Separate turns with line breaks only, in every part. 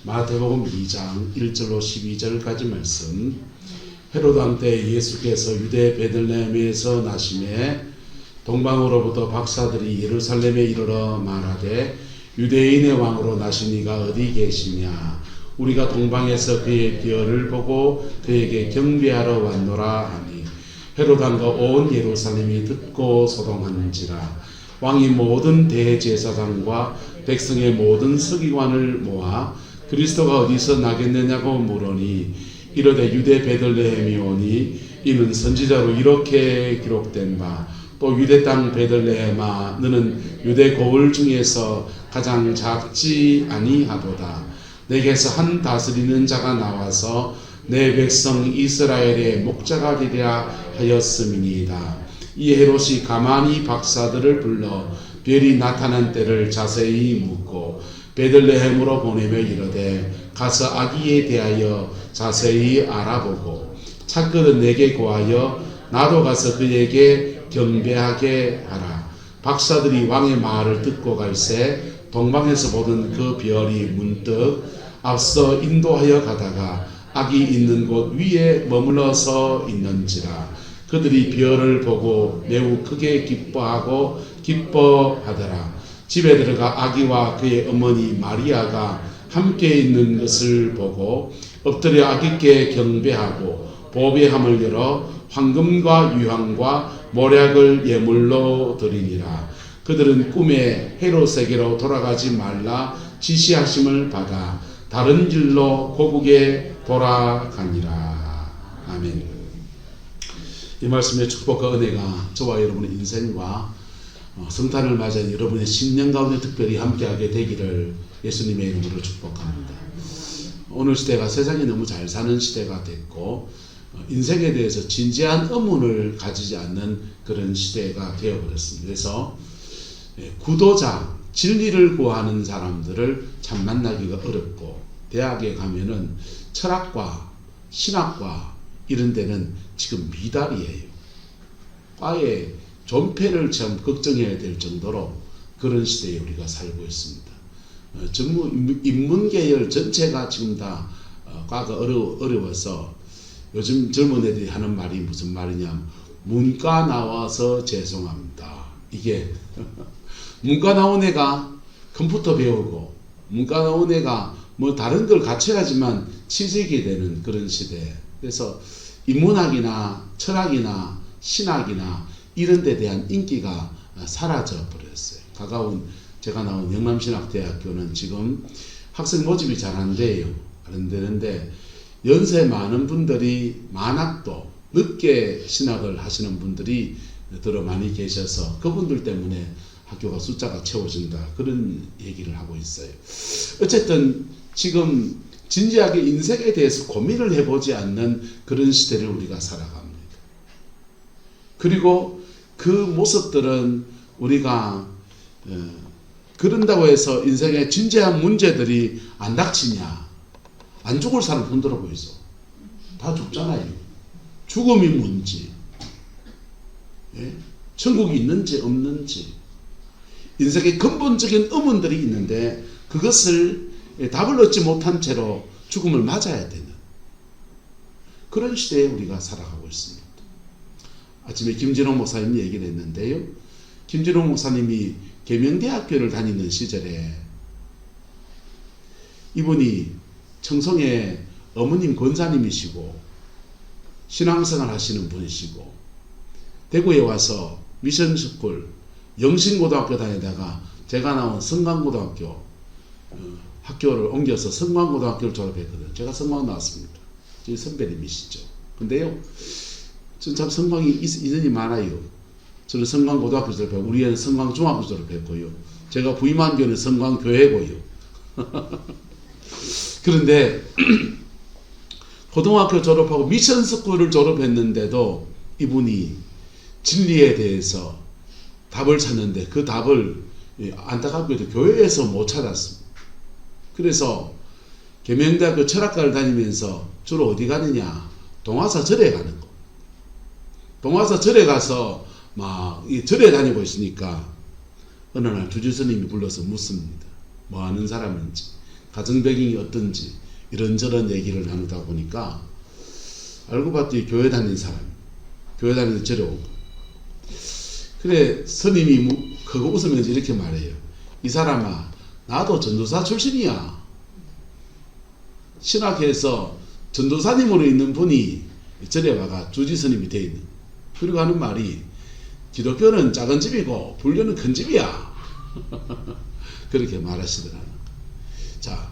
마태복음 2장 1절로 12절까지 말씀. 헤롯 왕 때 예수께서 유대 베들레헴에서 나심에 동방으로부터 박사들이 예루살렘에 이르러 말하되 유대인의 왕으로 나신 이가 어디 계시냐? 우리가 동방에서 그의 비열을 보고 그에게 경배하러 왔노라 하니 헤롯 왕과 온 예루살렘이 듣고 소동하는지라. 왕이 모든 대제사장과 백성의 모든 서기관을 모아 그리스도가 어디서 나겠느냐고 물으니 이르되 유대 베들레헴이 오니 이는 선지자로 이렇게 기록된 바 또 유대 땅 베들레헴아 너는 유대 고을 중에서 가장 작지 아니하도다. 내게서 한 다스리는 자가 나와서 내 백성 이스라엘의 목자가 되리라 하였음이니이다. 이 헤롯이 가만히 박사들을 불러 별이 나타난 때를 자세히 묻고 베들레헴으로 보내며 이르되 가서 아기에 대하여 자세히 알아보고 찾거든 내게 구하여 나도 가서 그에게 경배하게 하라. 박사들이 왕의 말을 듣고 갈새 동방에서 보던 그 별이 문득 앞서 인도하여 가다가 아기 있는 곳 위에 머물러서 있는지라. 그들이 별을 보고 매우 크게 기뻐하고 기뻐하더라. 집에 들어가 아기와 그의 어머니 마리아가 함께 있는 것을 보고 엎드려 아기께 경배하고 보배함을 열어 황금과 유황과 모략을 예물로 드리니라. 그들은 꿈에 헤롯에게로 돌아가지 말라 지시하심을 받아 다른 길로 고국에 돌아가니라. 아멘. 이 말씀의 축복과 은혜가 저와 여러분의 인생과 성탄을 맞이한 여러분의 신년 가운데 특별히 함께하게 되기를 예수님의 이름으로 축복합니다. 오늘 시대가 세상이 너무 잘 사는 시대가 됐고 인생에 대해서 진지한 의문을 가지지 않는 그런 시대가 되어버렸습니다. 그래서 구도자, 진리를 구하는 사람들을 참 만나기가 어렵고 대학에 가면은 철학과 신학과 이런 데는 지금 미달이에요. 과에 존폐를 참 걱정해야 될 정도로 그런 시대에 우리가 살고 있습니다. 전부 인문계열 전체가 지금 다 과가 어려워서 요즘 젊은 애들이 하는 말이 무슨 말이냐, 문과 나와서 죄송합니다. 이게 문과 나온 애가 컴퓨터 배우고 문과 나온 애가 뭐 다른 걸 갖춰야지만 취직이 되는 그런 시대. 그래서 인문학이나 철학이나 신학이나 이런 데 대한 인기가 사라져 버렸어요. 가까운 제가 나온 영남신학대학교는 지금 학생 모집이 잘 안 돼요. 안 되는데 연세 많은 분들이 만학도 늦게 신학을 하시는 분들이 더러 많이 계셔서 그분들 때문에 학교가 숫자가 채워진다. 그런 얘기를 하고 있어요. 어쨌든 지금 진지하게 인생에 대해서 고민을 해보지 않는 그런 시대를 우리가 살아갑니다. 그리고 그 모습들은 우리가 그런다고 해서 인생의 진지한 문제들이 안 닥치냐? 안 죽을 사람 손들어 보이소. 다 죽잖아요. 죽음이 뭔지, 천국이 있는지 없는지, 인생의 근본적인 의문들이 있는데 그것을 답을 얻지 못한 채로 죽음을 맞아야 되는 그런 시대에 우리가 살아가고 있습니다. 아침에 김진호 목사님 얘기를 했는데요. 김진호 목사님이 계명대학교를 다니는 시절에 이분이 청송에 어머님 권사님이시고 신앙생활 하시는 분이시고 대구에 와서 미션스쿨 영신고등학교 다니다가 제가 나온 성광고등학교 학교를 옮겨서 성광고등학교를 졸업했거든요. 제가 성광 나왔습니다. 저희 선배님이시죠. 근데요, 전 참 성광이 인연이 많아요. 저는 성광고등학교 졸업했고 우리 애는 성광중학교 졸업했고요. 제가 부임한 교회는 성광교회고요. 그런데 고등학교 졸업하고 미션스쿨을 졸업했는데도 이분이 진리에 대해서 답을 찾는데 그 답을 안타깝게도 교회에서 못 찾았습니다. 그래서 계명대학교 철학과를 다니면서 주로 어디 가느냐? 동화사 절에 가는 거. 동화사 절에 가서 막 절에 다니고 있으니까 어느 날 주지스님이 불러서 묻습니다. 뭐 하는 사람인지. 가정 배경이 어떤지 이런저런 얘기를 나누다 보니까 알고 봤더니 교회 다니는 사람, 교회 다니는 저려오고. 그래 스님이 크고 웃으면서 이렇게 말해요. 이 사람아, 나도 전도사 출신이야. 신학회에서 전도사님으로 있는 분이 절에 와가 주지스님이 돼 있는. 그리고 하는 말이 기독교는 작은 집이고 불교는 큰 집이야. 그렇게 말하시더라고요. 자,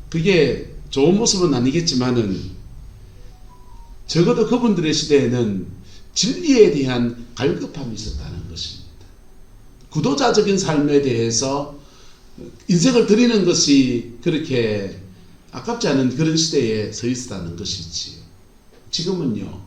그게 좋은 모습은 아니겠지만은 적어도 그분들의 시대에는 진리에 대한 갈급함이 있었다는 것입니다. 구도자적인 삶에 대해서 인생을 드리는 것이 그렇게 아깝지 않은 그런 시대에 서 있었다는 것이지요. 지금은요,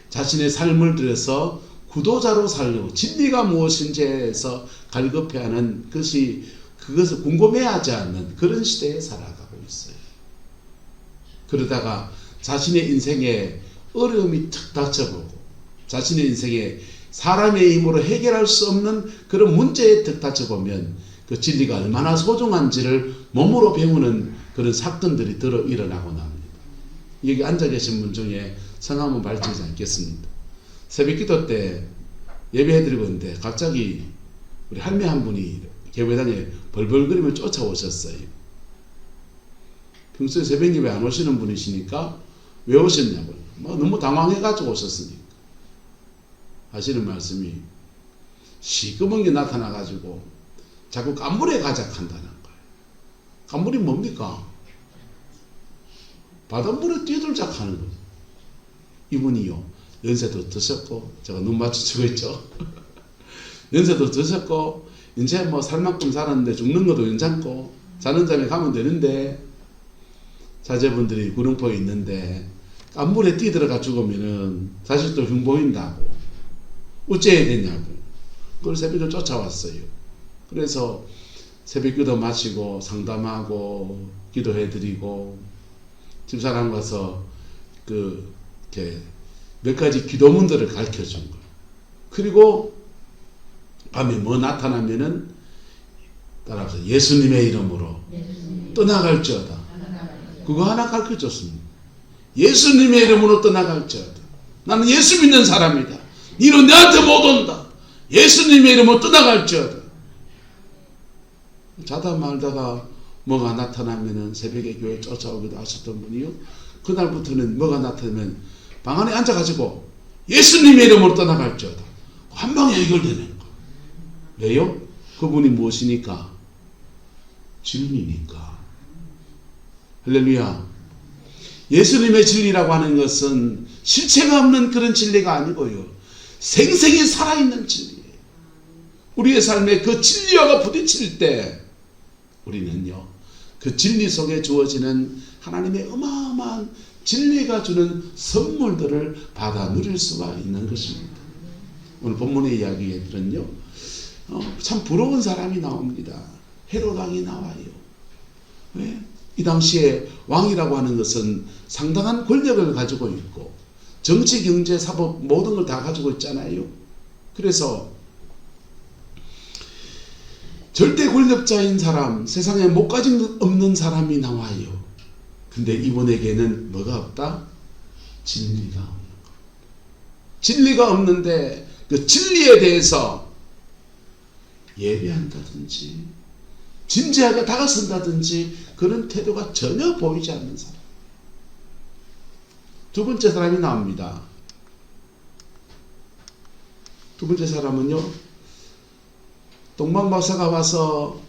자신의 삶을 들여서 구도자로 살려고 진리가 무엇인지에서 갈급해하는 것이 그것을 궁금해하지 않는 그런 시대에 살아가고 있어요. 그러다가 자신의 인생에 어려움이 탁 닥쳐보고 자신의 인생에 사람의 힘으로 해결할 수 없는 그런 문제에 탁 닥쳐보면 그 진리가 얼마나 소중한지를 몸으로 배우는 그런 사건들이 일어나고 납니다. 여기 앉아 계신 분 중에 성 한번 밝히지 않겠습니다. 새벽기도 때 예배해드리고 있는데 갑자기 우리 할매 한 분이 교회당에 벌벌거리며 쫓아오셨어요. 평소에 새벽 예배 안 오시는 분이시니까 왜 오셨냐고요. 너무 당황해가지고 오셨으니까. 하시는 말씀이 시커먼 게 나타나가지고 자꾸 간물에 가작한다는 거예요. 간물이 뭡니까? 바닷물에 뛰어들작 하는 거예요. 이분이요, 연세도 드셨고, 제가 눈 맞추고 있죠. 연세도 드셨고, 이제 뭐 살 만큼 살았는데 죽는 것도 괜찮고, 자는 잠에 가면 되는데, 자제분들이 구릉포에 있는데, 간물에 뛰어들어가 죽으면은 사실 또 흉보인다고. 어째야 되냐고. 그걸 새벽에 쫓아왔어요. 그래서 새벽 기도 마치고, 상담하고, 기도해드리고, 집사람 가서 이렇게 몇 가지 기도문들을 가르쳐 준 거예요. 그리고 밤에 뭐 나타나면은 따라서 예수님의 이름으로 떠나갈지어다. 그거 하나 가르쳐 줬습니다. 예수님의 이름으로 떠나갈지어다. 나는 예수 믿는 사람이다. 너는 내한테 못 온다. 예수님의 이름으로 떠나갈지어다. 자다 말다가 뭐가 나타나면은 새벽에 교회 쫓아오기도 하셨던 분이요. 그날부터는 뭐가 나타나면 방 안에 앉아가지고 예수님의 이름으로 떠나갈지어다. 한 방에 해결되는 거. 왜요? 그분이 무엇이니까? 진리니까. 할렐루야. 예수님의 진리라고 하는 것은 실체가 없는 그런 진리가 아니고요. 생생히 살아있는 진리예요. 우리의 삶에 그 진리와 부딪힐 때 우리는요, 그 진리 속에 주어지는 하나님의 어마어마한 진리가 주는 선물들을 받아 누릴 수가 있는 것입니다. 오늘 본문의 이야기들은요, 참 부러운 사람이 나옵니다. 헤롯 왕이 나와요. 왜? 이 당시에 왕이라고 하는 것은 상당한 권력을 가지고 있고 정치, 경제, 사법 모든 걸 다 가지고 있잖아요. 그래서 절대 권력자인 사람, 세상에 목까지 없는 사람이 나와요. 근데 이분에게는 뭐가 없다? 진리가 없는 것. 진리가 없는데 그 진리에 대해서 예배한다든지 진지하게 다가선다든지 그런 태도가 전혀 보이지 않는 사람. 두 번째 사람이 나옵니다. 두 번째 사람은요, 동방박사가 와서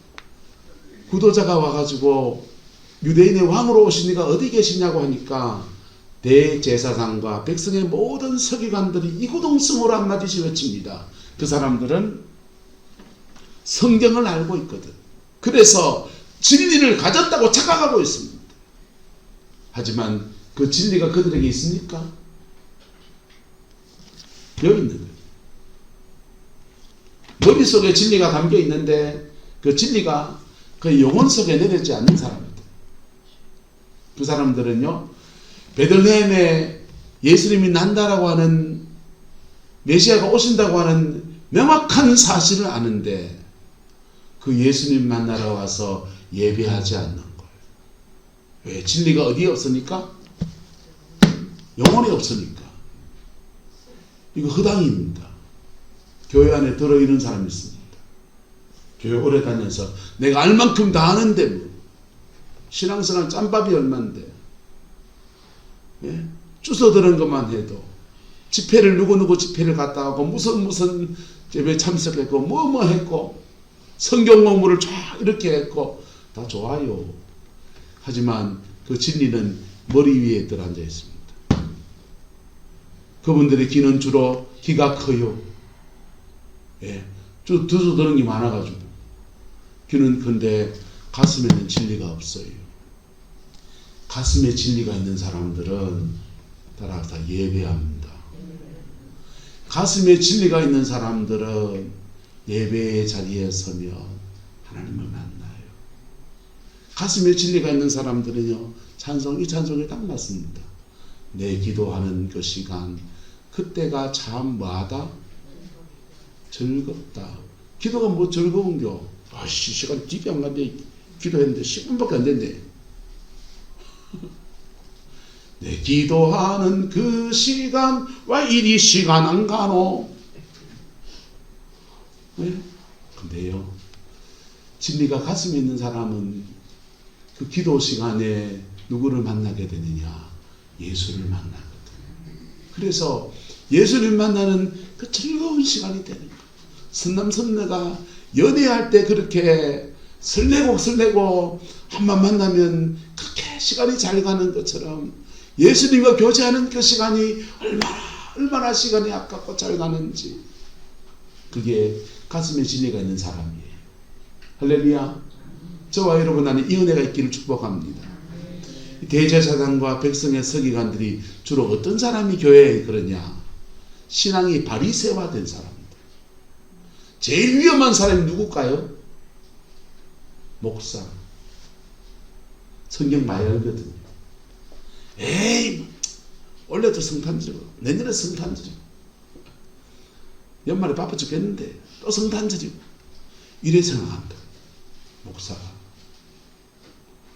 구도자가 와가지고 유대인의 왕으로 오시니까 어디 계시냐고 하니까 대제사장과 백성의 모든 서기관들이 이구동성으로 한마디씩 외칩니다. 그 사람들은 성경을 알고 있거든. 그래서 진리를 가졌다고 착각하고 있습니다. 하지만 그 진리가 그들에게 있습니까? 여기 있는 거예요. 머릿속에 진리가 담겨 있는데 그 진리가 그 영혼 속에 내려지지 않는 사람입니다. 그 사람들은요, 베들레헴에 예수님이 난다라고 하는, 메시아가 오신다고 하는 명확한 사실을 아는데 그 예수님 만나러 와서 예배하지 않는 거예요. 왜? 진리가 어디에 없으니까? 영혼에 없으니까. 이거 허당입니다. 교회 안에 들어있는 사람이 있습니다. 교회 오래 다녀서 내가 알 만큼 다 아는데 뭐. 신앙생활 짬밥이 얼만데. 예? 주워 들은 것만 해도 집회를 누구누구 집회를 갔다 오고 무슨 예배 참석했고 뭐 했고 성경 공부를 쫙 이렇게 했고 다 좋아요. 하지만 그 진리는 머리 위에 들어앉아 있습니다. 그분들의 귀는 주로 귀가 커요. 예, 주워 들은 게 많아가지고 귀는 큰데 가슴에는 진리가 없어요. 가슴에 진리가 있는 사람들은 따라 다 예배합니다. 가슴에 진리가 있는 사람들은 예배의 자리에 서면 하나님을 만나요. 가슴에 진리가 있는 사람들은요, 이 찬송이 딱 맞습니다. 내 기도하는 그 시간, 그때가 참 뭐하다? 즐겁다. 기도가 뭐 즐거운겨? 시간 뒤에 안 간대. 기도했는데 10분밖에 안 됐네. 내 기도하는 그 시간, 왜 이리 시간 안 가노? 네? 근데요, 진리가 가슴에 있는 사람은 그 기도 시간에 누구를 만나게 되느냐? 예수를 만나거든. 그래서 예수를 만나는 그 즐거운 시간이 되는 거예요. 선남선녀가 연애할 때 그렇게 설레고 한번 만나면 그렇게 시간이 잘 가는 것처럼 예수님과 교제하는 그 시간이 얼마나 시간이 아깝고 잘 가는지, 그게 가슴에 진리가 있는 사람이에요. 할렐루야. 저와 여러분 안에 이 은혜가 있기를 축복합니다. 대제사장과 백성의 서기관들이 주로 어떤 사람이 교회에 그러냐? 신앙이 바리새화된 사람입니다. 제일 위험한 사람이 누굴까요? 목사. 성경 많이 알거든요. 에이, 올해도 성탄 드리고 내년에 성탄 드리고 연말에 바빠 죽겠는데 또 성탄 드리고 이래 생각한다. 목사가.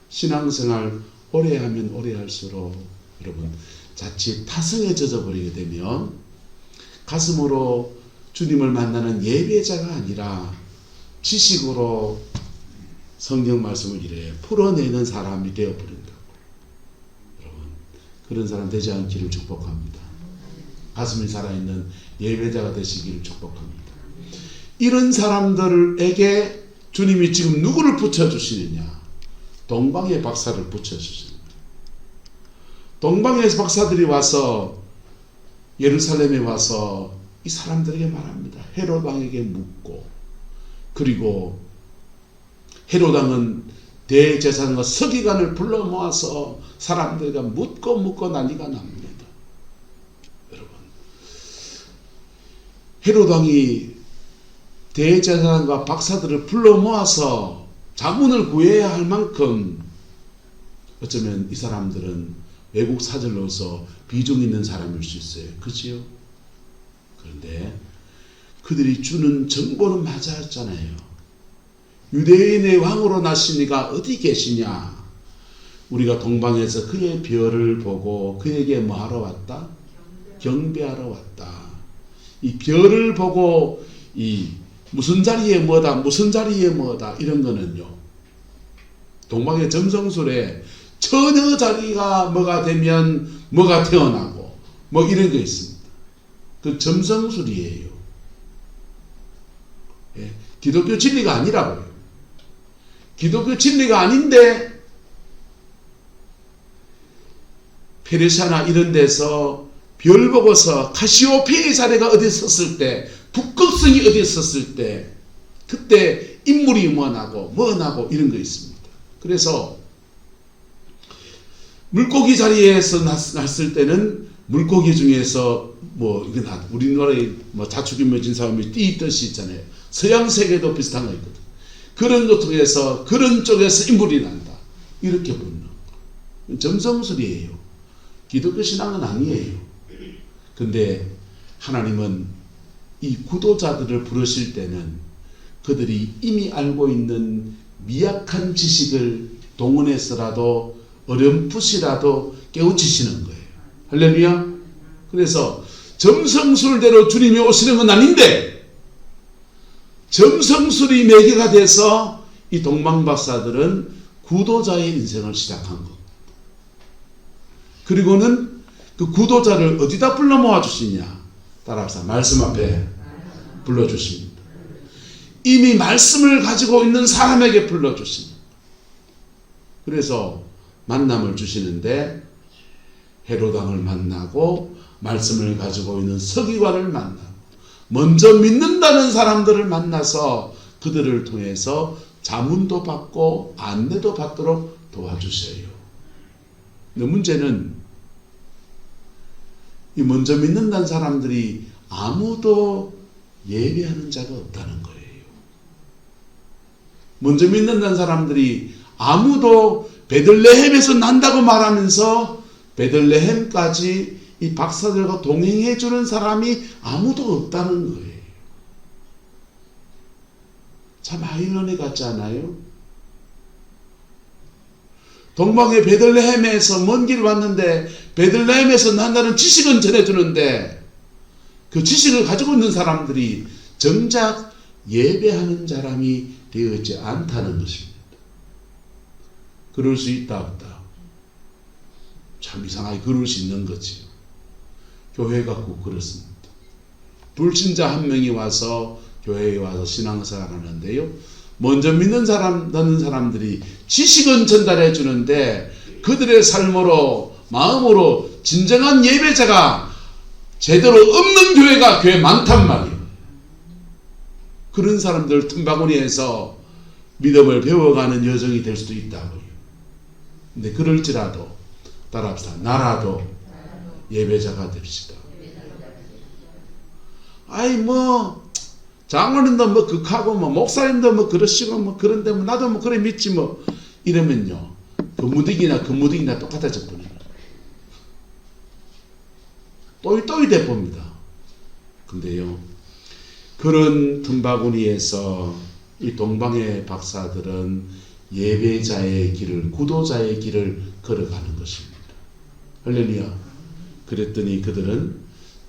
신앙생활 오래 하면 오래 할수록 여러분 자칫 타성에 젖어버리게 되면 가슴으로 주님을 만나는 예배자가 아니라 지식으로 성경 말씀을 이래 풀어내는 사람이 되어버린다고. 여러분, 그런 사람 되지 않기를 축복합니다. 가슴이 살아있는 예배자가 되시기를 축복합니다. 이런 사람들에게 주님이 지금 누구를 붙여주시느냐? 동방의 박사를 붙여주십니다. 동방의 박사들이 와서 예루살렘에 와서 이 사람들에게 말합니다. 헤롯 왕에게 묻고, 그리고 헤롯 왕은 대제사장과 서기관을 불러 모아서 사람들과 묻고 난리가 납니다. 여러분, 헤롯 왕이 대제사장과 박사들을 불러 모아서 자문을 구해야 할 만큼 어쩌면 이 사람들은 외국 사절로서 비중 있는 사람일 수 있어요. 그치요? 그런데 그들이 주는 정보는 맞았잖아요. 유대인의 왕으로 나시니가 어디 계시냐? 우리가 동방에서 그의 별을 보고 그에게 뭐하러 왔다? 경배하러 왔다. 이 별을 보고 이 무슨 자리에 뭐다 이런 거는요, 동방의 점성술에 처녀 자리가 뭐가 되면 뭐가 태어나고 뭐 이런 거 있습니다. 그 점성술이에요. 예, 기독교 진리가 아니라고요. 기독교 진리가 아닌데 페르시아나 이런 데서 별 보고서 카시오페의 자리가 어디 섰을 때, 북극성이 어디 섰을 때, 그때 인물이 뭐 나고 이런 거 있습니다. 그래서 물고기 자리에서 났을 때는 물고기 중에서 뭐 이게 우리나라에 뭐 자축인묘진 사람이 띠 뜻이 있잖아요. 서양 세계도 비슷한 거 있거든. 그런 것 통해서 그런 쪽에서 인물이 난다. 이렇게 보는 점성술이에요. 기독교 신앙은 아니에요. 근데 하나님은 이 구도자들을 부르실 때는 그들이 이미 알고 있는 미약한 지식을 동원해서라도 어렴풋이라도 깨우치시는 거예요. 할렐루야. 그래서 점성술대로 주님이 오시는 건 아닌데 점성술이 매개가 돼서 이 동방박사들은 구도자의 인생을 시작한 것. 그리고는 그 구도자를 어디다 불러 모아 주시냐? 따라합시다. 말씀 앞에 불러주십니다. 이미 말씀을 가지고 있는 사람에게 불러주십니다. 그래서 만남을 주시는데 헤롯 왕을 만나고 말씀을 가지고 있는 서기관을 만나고 먼저 믿는다는 사람들을 만나서 그들을 통해서 자문도 받고 안내도 받도록 도와주세요. 근데 문제는 이 먼저 믿는다는 사람들이 아무도 예배하는 자가 없다는 거예요. 먼저 믿는다는 사람들이 아무도 베들레헴에서 난다고 말하면서 베들레헴까지 이 박사들과 동행해 주는 사람이 아무도 없다는 거예요. 참 아이러니 같지 않아요? 동방의 베들레헴에서 먼 길 왔는데 베들레헴에서 난다는 지식은 전해주는데 그 지식을 가지고 있는 사람들이 정작 예배하는 사람이 되어있지 않다는 것입니다. 그럴 수 있다 없다. 참 이상하게 그럴 수 있는 거지. 교회가 꼭 그렇습니다. 불신자 한 명이 와서 교회에 와서 신앙생활 하는데요. 먼저 믿는 사람들이 지식은 전달해 주는데 그들의 삶으로 마음으로 진정한 예배자가 제대로 없는 교회가 꽤 많단 말이에요. 그런 사람들 틈바구니에서 믿음을 배워가는 여정이 될 수도 있다고요. 근데 그럴지라도 따라합시다. 나라도 예배자가 됩시다. 아이 뭐 장로님도 뭐 극하고 뭐 목사님도 뭐 그러시고 뭐 그런데 뭐 나도 뭐 그래 믿지 뭐 이러면요 무득이나 똑같아져 버려요. 또이 돼 봅니다. 근데요 그런 틈바구니에서 이 동방의 박사들은 예배자의 길을 구도자의 길을 걸어가는 것입니다. 할렐루야. 그랬더니 그들은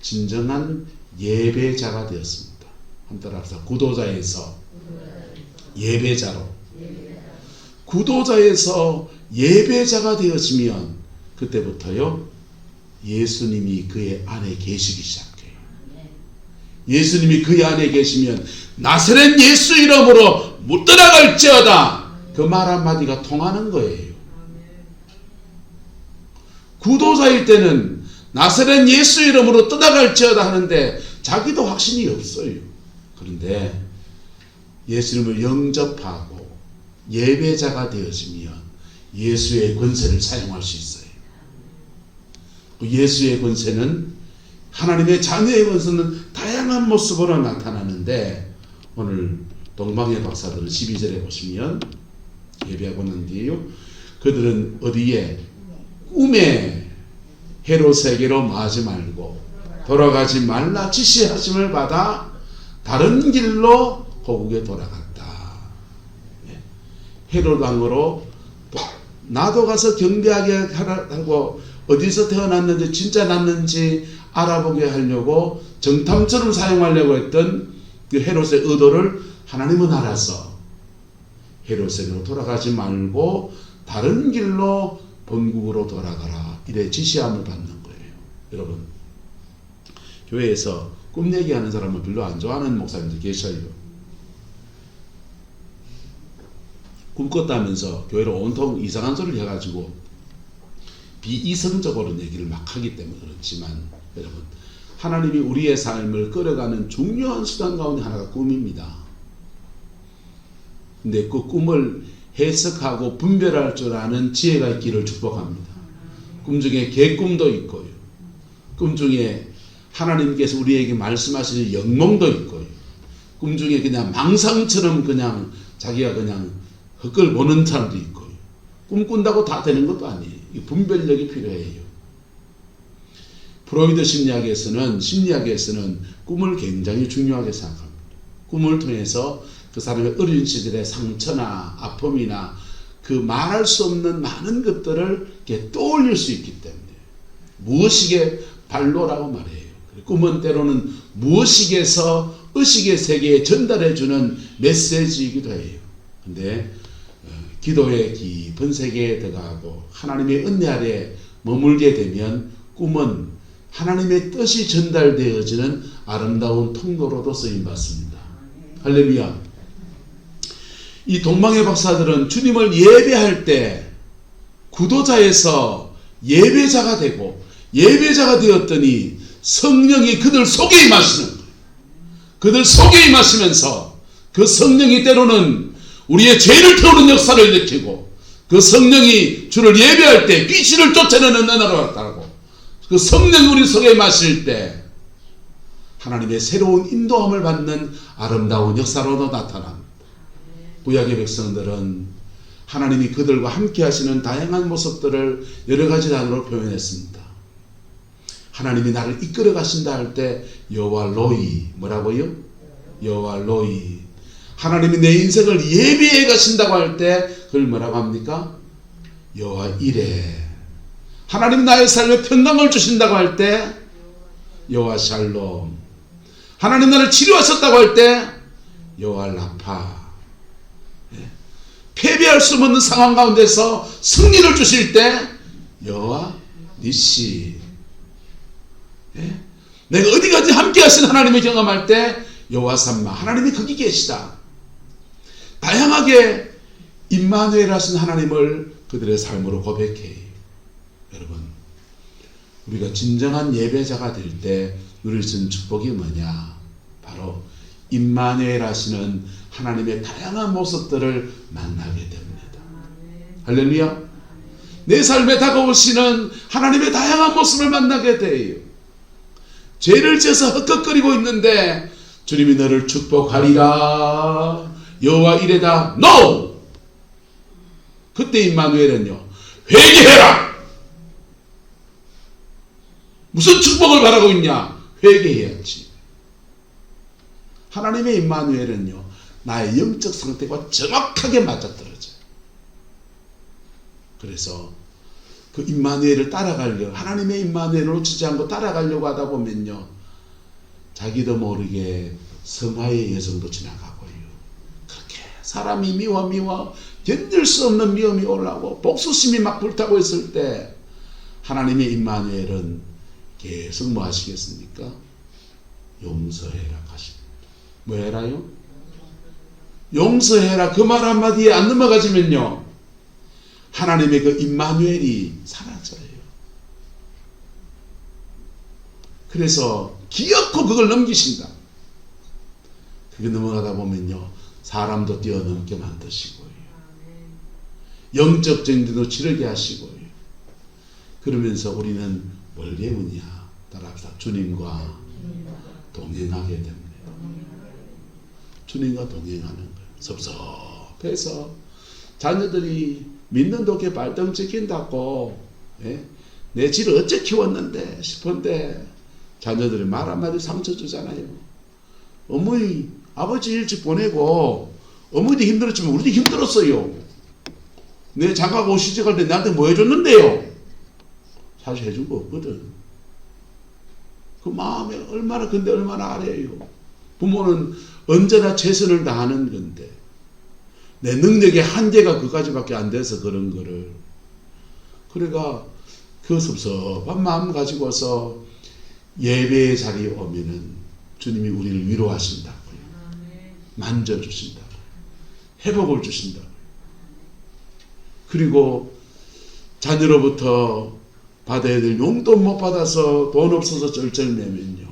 진정한 예배자가 되었습니다. 한번 따라합시다. 구도자에서 예배자로. 구도자에서 예배자가 되었으면 그때부터요 예수님이 그의 안에 계시기 시작해요. 예수님이 그의 안에 계시면 나사렛 예수 이름으로 못 떠나갈지어다 그 말 한마디가 통하는 거예요. 구도자일 때는 나사렛 예수 이름으로 떠나갈지어다 하는데 자기도 확신이 없어요. 그런데 예수님을 영접하고 예배자가 되었으면 예수의 권세를 사용할 수 있어요. 예수의 권세는 하나님의 자녀의 권세는 다양한 모습으로 나타나는데 오늘 동방의 박사들은 12절에 보시면 예배하고 난 뒤에요. 그들은 어디에? 꿈에 헤롯에게로 마지 말고 돌아가지 말라 지시하심을 받아 다른 길로 고국에 돌아갔다. 헤롯 왕으로 나도 가서 경배하게 하라고 어디서 태어났는지 진짜 났는지 알아보게 하려고 정탐처럼 사용하려고 했던 그 헤롯의 의도를 하나님은 알아서 헤롯에게로 돌아가지 말고 다른 길로 본국으로 돌아가라 이래 지시함을 받는 거예요. 여러분 교회에서 꿈 얘기하는 사람은 별로 안 좋아하는 목사님들 계셔요. 꿈 꿨다면서 교회로 온통 이상한 소리를 해가지고 비이성적으로 얘기를 막 하기 때문에 그렇지만 여러분 하나님이 우리의 삶을 끌어가는 중요한 수단 가운데 하나가 꿈입니다. 근데 그 꿈을 해석하고 분별할 줄 아는 지혜가 있기를 축복합니다. 꿈 중에 개꿈도 있고요. 꿈 중에 하나님께서 우리에게 말씀하시는 영몽도 있고요. 꿈 중에 그냥 망상처럼 그냥 자기가 그냥 헛걸 보는 사람도 있고요. 꿈 꾼다고 다 되는 것도 아니에요. 이 분별력이 필요해요. 프로이드 심리학에서는 꿈을 굉장히 중요하게 생각합니다. 꿈을 통해서 그 사람의 어린 시절의 상처나 아픔이나 그 말할 수 없는 많은 것들을 이렇게 떠올릴 수 있기 때문에 무의식의 발로라고 말해요. 꿈은 때로는 무의식에서 의식의 세계에 전달해주는 메시지이기도 해요. 근데 기도의 깊은 세계에 들어가고 하나님의 은혜 아래 머물게 되면 꿈은 하나님의 뜻이 전달되어지는 아름다운 통로로도 쓰임받습니다. 할렐루야. 이 동방의 박사들은 주님을 예배할 때 구도자에서 예배자가 되고 예배자가 되었더니 성령이 그들 속에 임하시는 거예요. 그들 속에 임하시면서 그 성령이 때로는 우리의 죄를 태우는 역사를 일으키고 그 성령이 주를 예배할 때 귀신을 쫓아내는 은혜로 나타나고 그 성령이 우리 속에 임하실 때 하나님의 새로운 인도함을 받는 아름다운 역사로도 나타납니다. 구약의 백성들은 하나님이 그들과 함께 하시는 다양한 모습들을 여러 가지 단어로 표현했습니다. 하나님이 나를 이끌어 가신다 할 때 여호와 로이, 뭐라고요? 여호와 로이. 하나님이 내 인생을 예비해 가신다고 할 때 그걸 뭐라고 합니까? 여호와 이레. 하나님 나의 삶에 평강을 주신다고 할 때 여호와 샬롬. 하나님 나를 치료하셨다고 할 때 여호와 라파. 패배할 수 없는 상황 가운데서 승리를 주실 때 여호와 니시. 내가 어디까지 함께 하신 하나님을 경험할 때 여호와 삼마. 하나님이 거기 계시다. 다양하게 임마누엘 하신 하나님을 그들의 삶으로 고백해요. 여러분, 우리가 진정한 예배자가 될 때 누릴 수 있는 축복이 뭐냐? 바로 임마누엘 하시는 하나님의 다양한 모습들을 만나게 됩니다. 할렐루야. 내 삶에 다가오시는 하나님의 다양한 모습을 만나게 돼요. 죄를 지어서 헛헛거리고 있는데 주님이 너를 축복하리라. 여호와 이레다. NO! 그때 임마누엘은요, 회개해라. 무슨 축복을 바라고 있냐? 회개해야지. 하나님의 임마누엘은요, 나의 영적 상태와 정확하게 맞아떨어져요. 그래서 그 임마누엘을 따라가려고, 하나님의 임마누엘을 놓치지 않고 따라가려고 하다 보면요, 자기도 모르게 성화의 여정도 지나가고요. 그렇게 사람이 미워 견딜 수 없는 미움이 올라오고 복수심이 막 불타고 있을 때 하나님의 임마누엘은 계속 뭐 하시겠습니까? 용서해라 하십니다. 뭐 해라요? 용서해라. 그 말 한마디에 안 넘어가지면요, 하나님의 그 임마누엘이 사라져요. 그래서 기어코 그걸 넘기신다. 그게 넘어가다 보면요, 사람도 뛰어넘게 만드시고요, 영적 전쟁도 치르게 하시고요. 그러면서 우리는 뭘 배우냐? 따라합시다. 주님과 동행하게 됩니다. 주님과 동행하는 거예요. 섭섭해서 자녀들이 믿는 독에 발등 찍힌다고, 내 지를 어째 키웠는데 싶은데 자녀들이 말 한마디 상처 주잖아요. 어머니 아버지 일찍 보내고 어머니도 힘들었지만 우리도 힘들었어요. 내 장가고 시집갈 때 나한테 뭐 해줬는데요? 사실 해준 거 없거든. 그 마음에 얼마나, 근데 얼마나 아래요. 부모는 언제나 최선을 다하는 건데 내 능력의 한계가 그까지밖에 안 돼서 그런 거를. 그러니까 그 섭섭한 마음 가지고서 예배의 자리에 오면은 주님이 우리를 위로하신다고요. 만져주신다고요. 회복을 주신다고요. 그리고 자녀로부터 받아야 될 용돈 못 받아서 돈 없어서 쩔쩔매면요,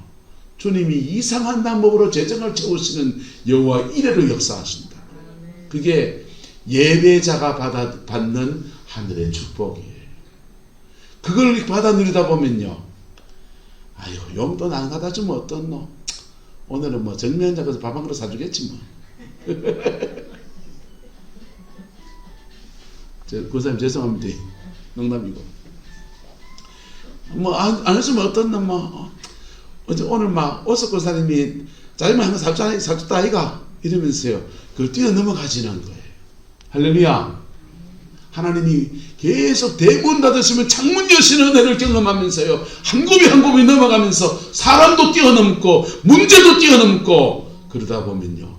주님이 이상한 방법으로 재정을 채우시는 여호와 이레로 역사하신다. 그게 예배자가 받는 하늘의 축복이에요. 그걸 받아 누리다 보면요, 아이고 용돈 안 갖다 주면 어떻노? 오늘은 뭐 정면자 가서 밥 한 그릇 사주겠지 뭐. 그 사람 죄송합니다. 농담이고. 뭐 안 해주면 어떻노? 뭐 어제 오늘 막 오석고 사람이 자기만 한 거 사줬다 아이가 이러면서요, 그걸 뛰어넘어가지는 거예요. 할렐루야. 하나님이 계속 대문 닫으시면 창문 여시는 은혜를 경험하면서요, 한 굽이 한 굽이 넘어가면서 사람도 뛰어넘고 문제도 뛰어넘고 그러다 보면요,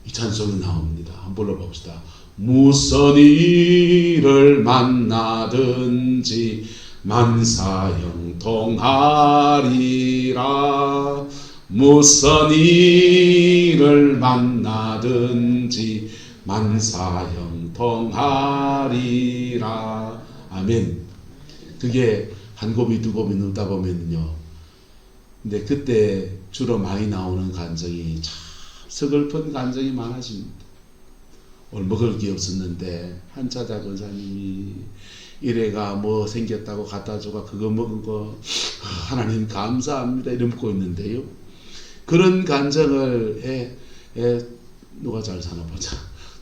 이 찬송이 나옵니다. 한번 불러봅시다. 무슨 일을 만나든지 만사형통하리라. 무슨 일을 만나든지 만사형통하리라. 아멘. 그게 한 곱이 두 곱이 넣다 보면요, 근데 그때 주로 많이 나오는 간증이 참 서글픈 간증이 많아집니다. 먹을 게 없었는데 한차자 권사님이 이래가 뭐 생겼다고 갖다 주고 그거 먹은 거 하나님 감사합니다 이러 묻고 있는데요, 그런 간증을 해 누가 잘 사나 보자.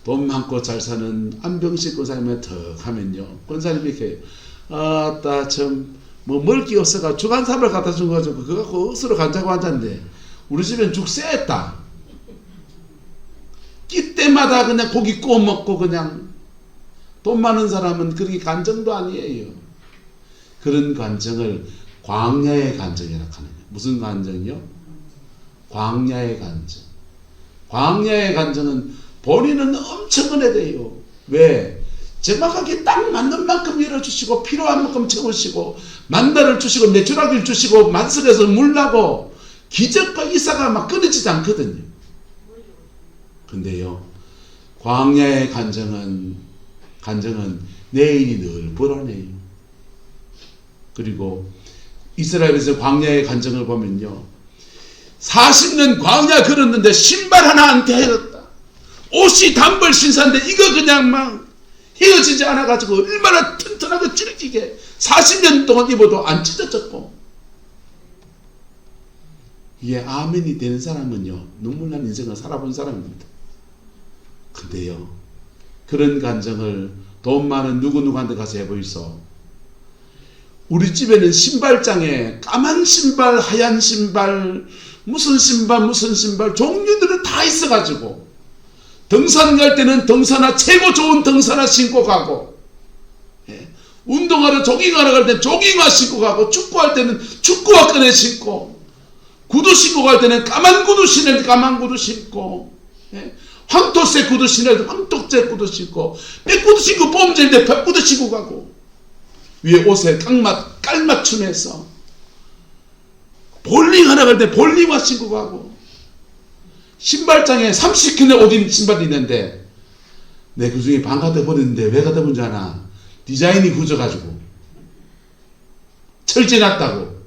돈 많고 잘 사는 안병식 권사님을 턱 하면요, 권사님이 이렇게 아따 참 뭐 먹을 게 없어가 죽 한 삽을 갖다 준 거죠. 그거 갖고 억수로 간자고 앉았는데 우리 집엔 죽 쎄했다. 끼 때마다 그냥 고기 구워 먹고 그냥. 돈 많은 사람은 그렇게 간증도 아니에요. 그런 간증을 광야의 간증이라고 하느냐. 무슨 간증이요? 광야의 간증. 광야의 간증은 본인은 엄청 은혜돼요. 왜? 정확하게 딱 맞는 만큼 열어주시고 필요한 만큼 채우시고 만나를 주시고 내추라기를 주시고 만석에서 물 나고 기적과 이사가 막 끊어지지 않거든요. 근데요, 광야의 간증은 내일이 늘 불안해요. 그리고 이스라엘에서 광야의 간증을 보면요, 40년 광야 걸었는데 신발 하나 안 떼었다. 옷이 단벌 신사인데 이거 그냥 막 헤어지지 않아가지고 얼마나 튼튼하고 찌르기게 40년 동안 입어도 안 찢어졌고. 이게 아멘이 되는 사람은요, 눈물 난 인생을 살아본 사람입니다. 근데요, 그런 간증을 돈 많은 누구누구한테 가서 해보이소. 우리 집에는 신발장에 까만 신발, 하얀 신발, 무슨 신발 종류들은 다 있어가지고 등산 갈 때는 등산화, 최고 좋은 등산화 신고 가고, 운동하러 조깅하러 갈 때는 조깅화 신고 가고, 축구할 때는 축구화 꺼내 신고, 구두 신고 갈 때는 까만 구두 신을 까만 구두 신고, 황토색 구두 신을 황토색 구두 신고, 백구두 신고 봄질 때 백구두 신고 가고, 위에 옷에 깔맞춤해서 볼링 하러 갈 때 볼링화 신고 가고, 신발장에 30켤레 옷 입은 신발이 있는데 내 그 중에 반 갖다 버렸는데 왜 갖다 버린지 아나? 디자인이 굳어가지고 철제났다고.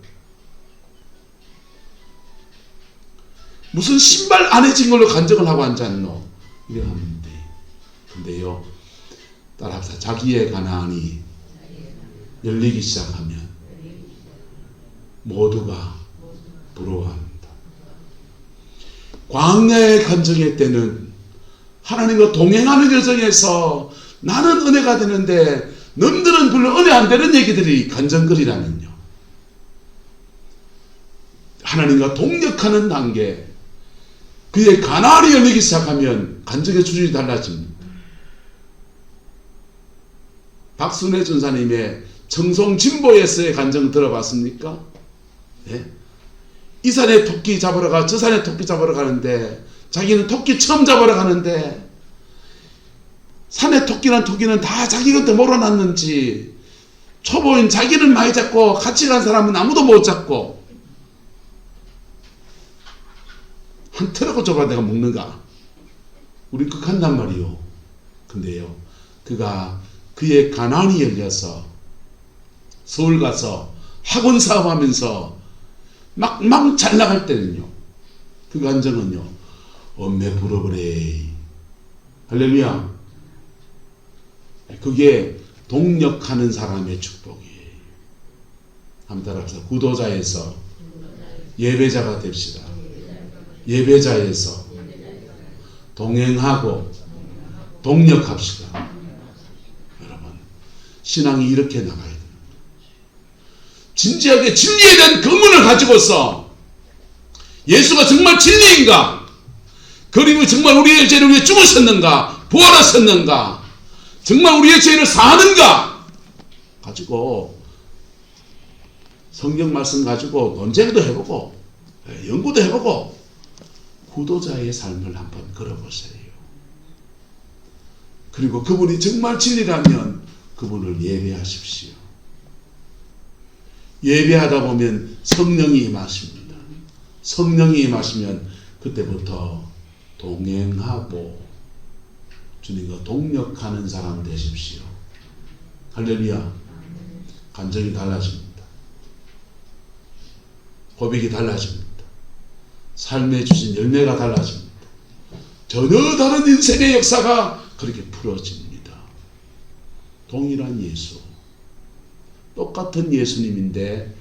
무슨 신발 안 해진 걸로 간증을 하고 앉았노? 이래 하면 돼. 근데요, 따라합시다. 자기의 가난이 열리기 시작하면 모두가 부러워합니다. 광야의 간증의 때는 하나님과 동행하는 여정에서 나는 은혜가 되는데 남들은 별로 은혜 안 되는 얘기들이 간증거리라면요, 하나님과 동력하는 단계, 그의 가난이 열리기 시작하면 간증의 수준이 달라집니다. 박순애 전사님의 청송진보에서의 간증 들어봤습니까? 네? 이 산에 토끼 잡으러 가, 저 산에 토끼 잡으러 가는데 자기는 토끼 처음 잡으러 가는데 산에 토끼는 다 자기 곁에 몰아놨는지 초보인 자기는 많이 잡고 같이 간 사람은 아무도 못 잡고 한 트럭을 줘봐 내가 먹는가? 우리 극한단 말이요. 근데요, 그의 가난이 열려서 서울 가서 학원 사업하면서 막 잘 나갈 때는요, 그 간증은요, 엄매 부러버래. 할렐루야. 그게 동력하는 사람의 축복이에요. 한번 따라합시다. 구도자에서 예배자가 됩시다. 예배자에서 동행하고 동력합시다. 여러분, 신앙이 이렇게 나가야 돼요. 진지하게 진리에 대한 근문을 가지고서 예수가 정말 진리인가? 그리고 정말 우리의 죄를 위해 죽으셨는가, 부활하셨는가, 정말 우리의 죄를 사하는가 가지고 성경 말씀 가지고 논쟁도 해보고 연구도 해보고 구도자의 삶을 한번 걸어보세요. 그리고 그분이 정말 진리라면 그분을 예배하십시오. 예배하다 보면 성령이 임하십니다. 성령이 임하시면 그때부터 동행하고 주님과 동력하는 사람 되십시오. 할렐루야. 감정이 달라집니다. 고백이 달라집니다. 삶에 주신 열매가 달라집니다. 전혀 다른 인생의 역사가 그렇게 풀어집니다. 동일한 예수, 똑같은 예수님인데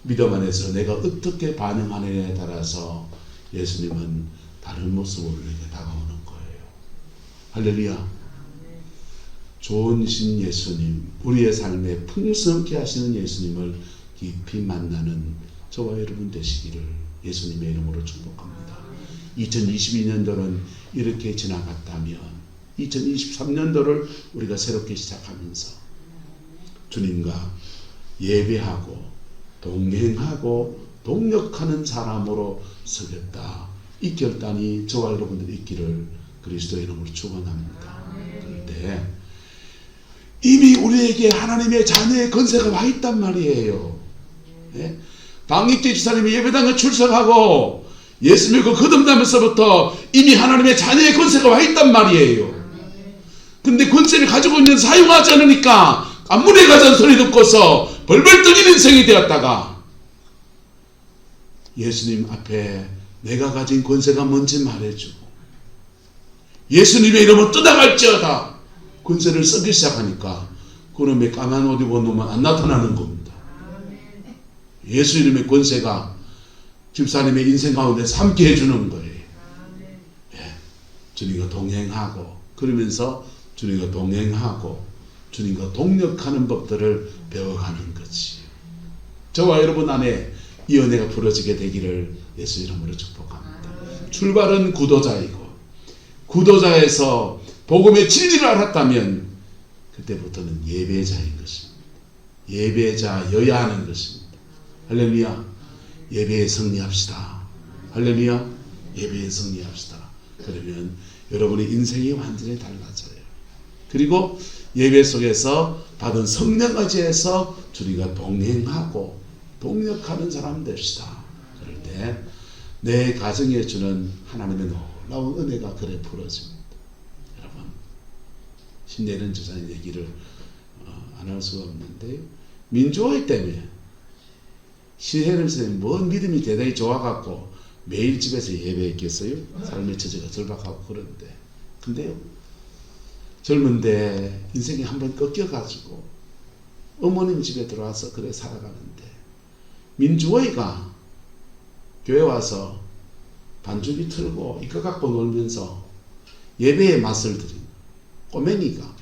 믿음 안에서 내가 어떻게 반응하느냐에 따라서 예수님은 다른 모습으로 이렇게 다가오는 거예요. 할렐루야. 좋으신 예수님, 우리의 삶에 풍성케 하시는 예수님을 깊이 만나는 저와 여러분 되시기를 예수님의 이름으로 축복합니다. 2022년도는 이렇게 지나갔다면 2023년도를 우리가 새롭게 시작하면서 주님과 예배하고 동행하고 동력하는 사람으로 서겠다. 이 결단이 저와 여러분들 있기를 그리스도의 이름으로 축원합니다. 그런데 이미 우리에게 하나님의 자녀의 권세가 와 있단 말이에요. 예? 방익재 지사님이 예배당에 출석하고 예수 믿고 거듭나면서부터 이미 하나님의 자녀의 권세가 와 있단 말이에요. 근데 권세를 가지고 있는 사용하지 않으니까 안문에 가자는 소리 듣고서 벌벌 떨리는 인생이 되었다가 예수님 앞에 내가 가진 권세가 뭔지 말해주고 예수님의 이름으로 떠나갈지어다 권세를 쓰기 시작하니까 그놈의 까만 옷 입은 놈은 안 나타나는 겁니다. 예수 이름의 권세가 집사님의 인생 가운데 삼게 해주는 거예요. 예. 주님과 동행하고 그러면서 주님과 동행하고 주님과 동력하는 법들을 배워가는 거지. 저와 여러분 안에 이 은혜가 부러지게 되기를 예수 이름으로 축복합니다. 출발은 구도자이고 구도자에서 복음의 진리를 알았다면 그때부터는 예배자인 것입니다. 예배자여야 하는 것입니다. 할렐루야. 예배에 승리합시다. 할렐루야. 예배에 승리합시다. 그러면 여러분의 인생이 완전히 달라져요. 그리고 예배 속에서 받은 성령 의지에서 주님과 동행하고 동력하는 사람 됩시다. 그럴 때 내 가정에 주는 하나님의 놀라운 은혜가 그래 풀어집니다. 여러분 신내는 주사님 얘기를 안 할 수가 없는데 민주화의 때문에 신혜는 뭔 믿음이 대단히 좋아갖고 매일 집에서 예배했겠어요? 삶의 처지가 절박하고 그런데 근데요 젊은데 인생이 한번 꺾여가지고 어머님 집에 들어와서 그래 살아가는데 민주호이가 교회 와서 반주기 틀고 이거 갖고 놀면서 예배의 맛을 들인 꼬맹이가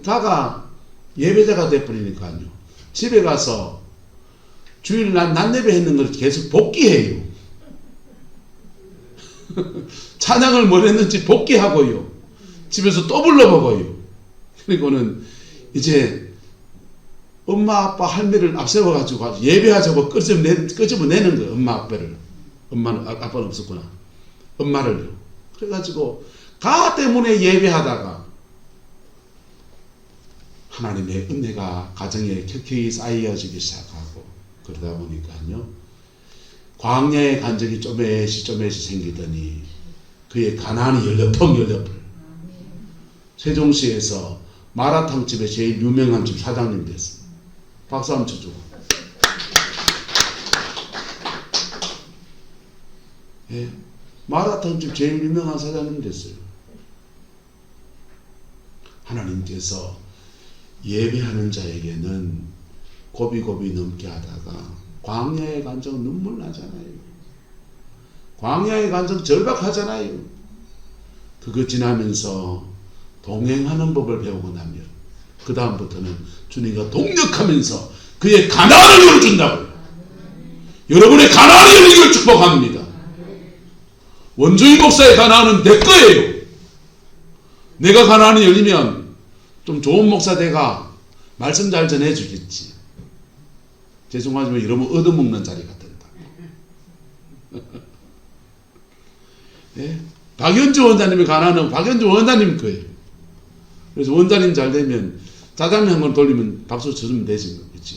다가 예배자가 돼버리니까요 집에 가서 주일날 낮예배 했는 걸 계속 복기해요. 찬양을 뭘 했는지 복기하고요. 집에서 또 불러먹어요. 그리고는 이제 엄마 아빠 할매를 앞세워가지고 예배하자고 끄집어내는 거예요. 엄마 아빠를. 아빠는 없었구나. 엄마를요. 그래가지고 가 때문에 예배하다가 하나님의 은혜가 가정에 켜켜이 쌓여지기 시작하고 그러다 보니까요. 광야의 간적이 쪼매시 생기더니 그의 가난이 열려펑 열려버려. 세종시에서 마라탕집에 제일 유명한 집 사장님 됐어요. 박수 한번 쳐주고. 예, 마라탕집 제일 유명한 사장님 됐어요. 하나님께서 예배하는 자에게는 고비고비 넘게 하다가 광야의 간정 눈물 나잖아요. 광야의 간정 절박하잖아요. 그거 지나면서 동행하는 법을 배우고 나면 그 다음부터는 주님과 동력하면서 그의 가나안을 열어준다고요. 여러분의 가나안을 열기를 축복합니다. 원주인 목사의 가나안은 내 거예요. 내가 가나안이 열리면 좀 좋은 목사 돼가 말씀 잘 전해주겠지. 죄송하지만 이러면 얻어먹는 자리가 된다. 네? 박연주 원장님의 가나안은 박연주 원장님 거예요. 그래서 원장님 잘 되면 짜장면 한 번 돌리면 박수 쳐주면 되지. 그렇죠?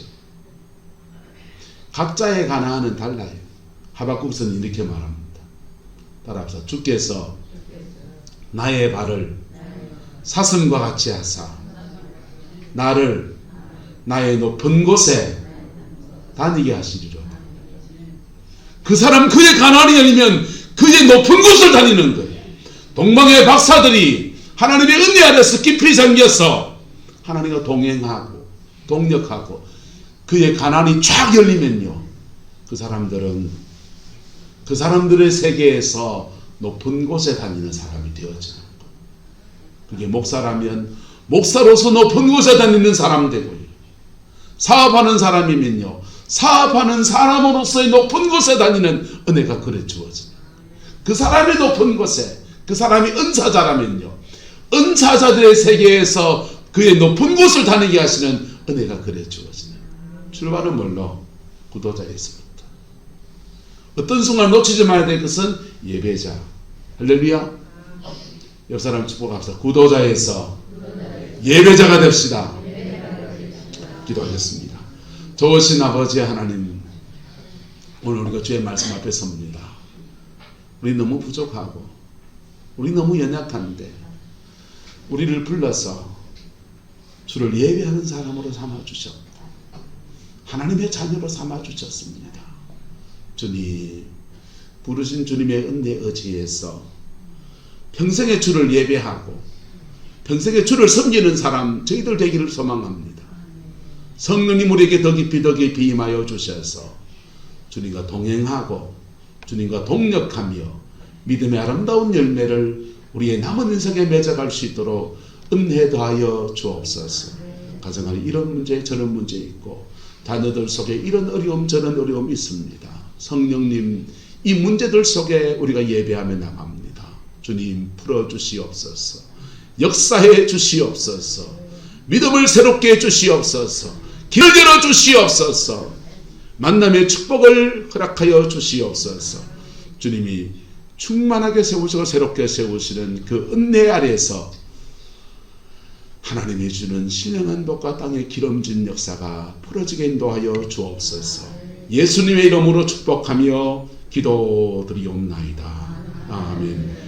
각자의 가나안은 달라요. 하박국서는 이렇게 말합니다. 따라합시다. 주께서 나의 발을 사슴과 같이 하사 나를 나의 높은 곳에 다니게 하시리로다. 그 사람 그의 가나안이 열리면 그의 높은 곳을 다니는 거예요. 동방의 박사들이 하나님의 은혜 아래서 깊이 잠겨서 하나님과 동행하고 동력하고 그의 가나안이 쫙 열리면요, 그 사람들은 그 사람들의 세계에서 높은 곳에 다니는 사람이 되어지는 거예요. 그게 목사라면 목사로서 높은 곳에 다니는 사람 되고요, 사업하는 사람이면요 사업하는 사람으로서의 높은 곳에 다니는 은혜가 그래 주어집니다. 그 사람이 높은 곳에, 그 사람이 은사자라면요 은사자들의 세계에서 그의 높은 곳을 다니게 하시는 은혜가 그래 주어지네요. 출발은 뭘로? 구도자에서부터. 어떤 순간 놓치지 말아야 될 것은 예배자. 할렐루야. 옆 사람 축복합시다. 구도자에서 예배자가 됩시다. 기도하겠습니다. 좋으신 아버지 하나님, 오늘 우리가 주의 말씀 앞에 섭니다. 우리 너무 부족하고 우리 너무 연약한데 우리를 불러서 주를 예배하는 사람으로 삼아주셨고 하나님의 자녀로 삼아주셨습니다. 주님, 부르신 주님의 은혜 의지에서 평생의 주를 예배하고 평생의 주를 섬기는 사람 저희들 되기를 소망합니다. 성령님 우리에게 더 깊이 임하여 주셔서 주님과 동행하고 주님과 동력하며 믿음의 아름다운 열매를 우리의 남은 인생에 맺어갈 수 있도록 은혜 더하여 주옵소서. 가정안에 이런 문제 저런 문제 있고 자녀들 속에 이런 어려움 저런 어려움 있습니다. 성령님, 이 문제들 속에 우리가 예배하며 나갑니다. 주님 풀어주시옵소서. 역사해 주시옵소서. 믿음을 새롭게 해 주시옵소서. 길을 열어 주시옵소서. 만남의 축복을 허락하여 주시옵소서. 주님이 충만하게 세우시고 새롭게 세우시는 그 은혜 아래에서 하나님이 주는 신령한 복과 땅의 기름진 역사가 풀어지게 인도하여 주옵소서. 예수님의 이름으로 축복하며 기도드리옵나이다. 아멘.